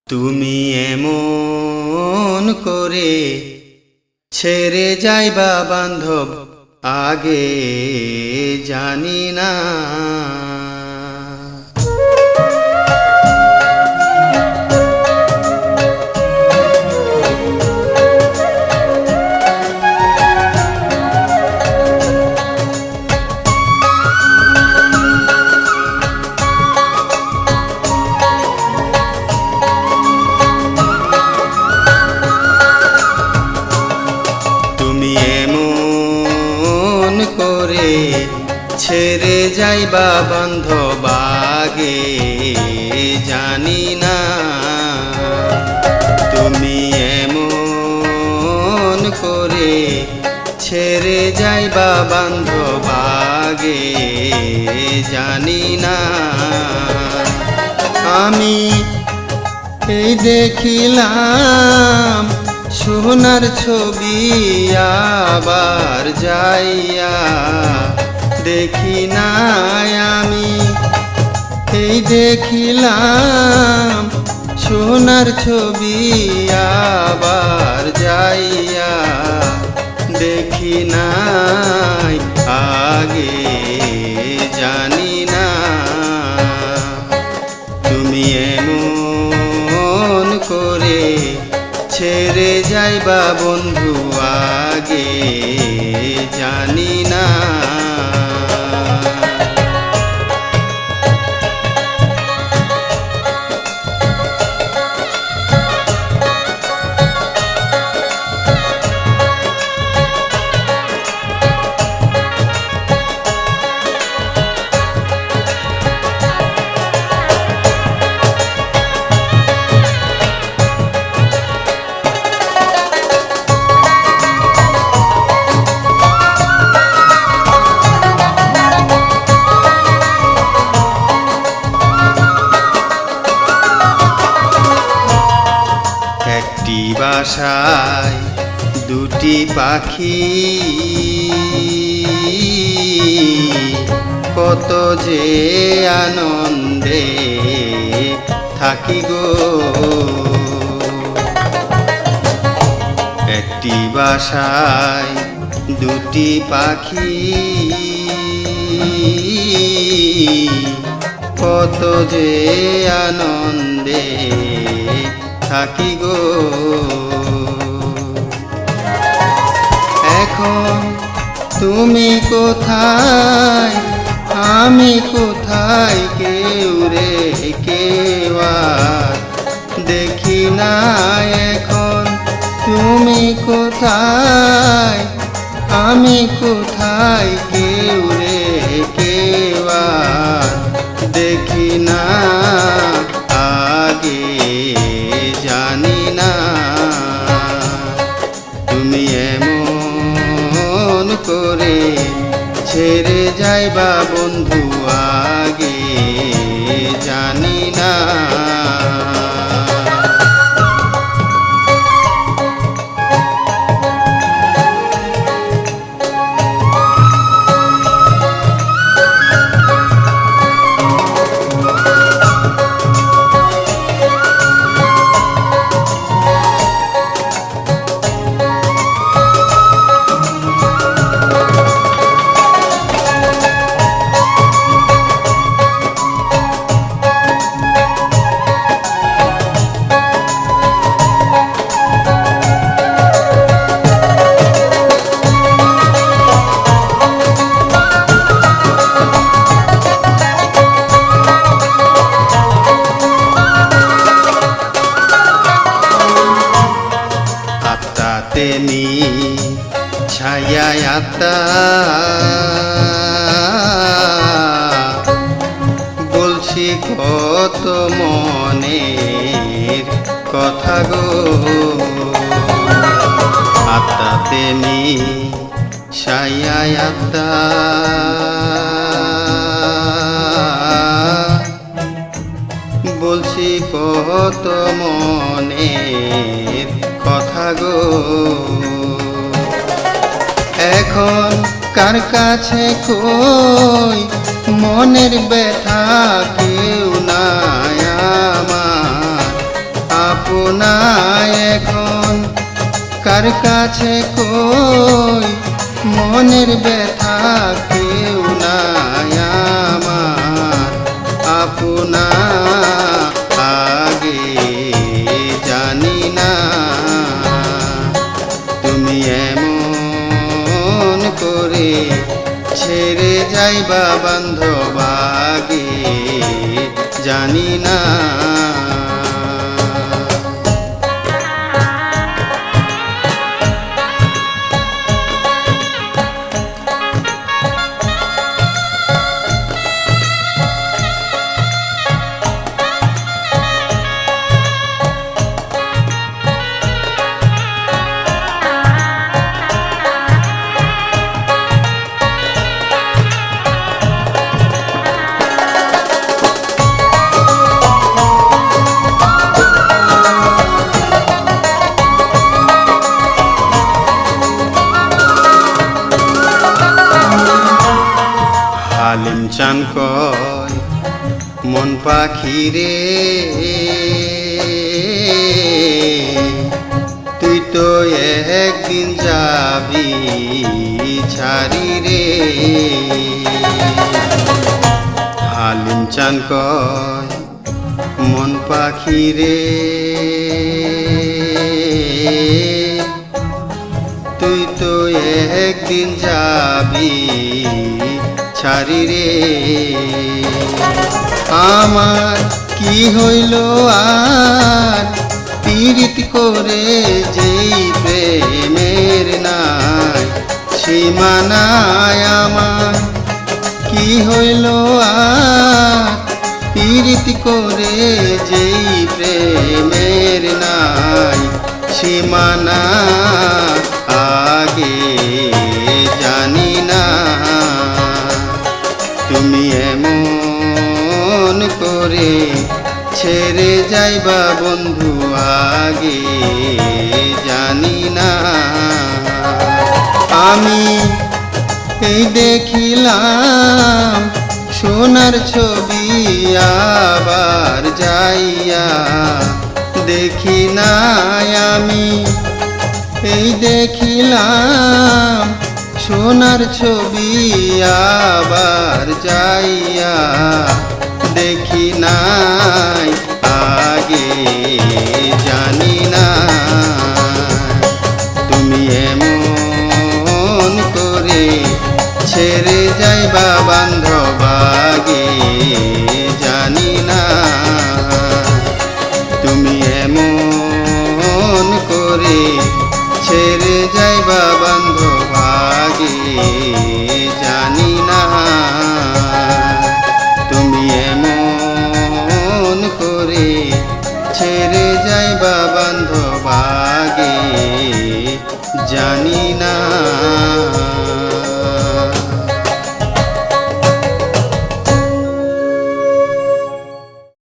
তুমি এমন করে ছেড়ে যাইবা বান্ধব আগে জানি না। ছেড়ে যাইবা বান্ধব আগে জানি না। তুমি এমন করে ছেড়ে যাইবা বান্ধব আগে জানি না। আমি এই দেখিলাম সোনার ছবি আবার যাইয়া দেখি নাই। আমি এই দেখিলাম সোনার ছবি আবার যাইয়া দেখি নাই আগে জানি না। তুমি এমন করে ছেড়ে যাইবা বন্ধু আগে জানি না। একটি বাসায় দুটি পাখি কত যে আনন্দে থাকি গো। একটি বাসায় দুটি পাখি কত যে আনন্দে থাকি গো। এখন তুমি কোথায় আমি কোথায় কেউ রে কেউ আর দেখি না। এখন তুমি কোথায় আমি কোথায় কেউ রে কেউ আর দেখি না আগে জানি না। তুমি এমন করে ছেড়ে যাইবা বন্ধু আগে জানি না। তেনি ছায়ায় আত্মা বলছি কত মনের কথা গো। আত্মা তেনি ছায়ায় আত্মা বলছি কত মনের কথা গো। এখন কার কাছে কই মনের ব্যথা কেউ নাই আমার আপনায় এখন কার কাছে কই, মনের ব্যথা কেউ নাই আমার আপনা আগে জানি না। তুমি এমন করে ছেড়ে যাইবা বান্ধব আগে জানি না। হালিম চান কয় মন পাখি রে, তুই তো একদিন যাবি ছাড়ি রে। হালিম চান কয় মন পাখি রে, তুই তো একদিন যাবি ছাড়ি রে। আমার কি হইল আর পীড়িত করে যেই প্রেমের নাই সীমানায়, আমার কি হইল আর পীড়িত করে যেই প্রেমের নাই সীমানা আগে জানি না। তুমি এমন করে ছেড়ে যাইবা বন্ধু আগে জানি না। আমি এই দেখিলাম সোনার ছবি আবার যাইয়া দেখি নাই, আমি এই দেখিলাম সোনার ছবি আবার যাইয়া দেখি নাই আগে জানি না। তুমি এমন করে ছেড়ে যাইবা বান্ধব আগে জানি না। তুমি এমন করে ছেড়ে যাইবা বান্ধব আগে জানি না। তুমি এমন করে ছেড়ে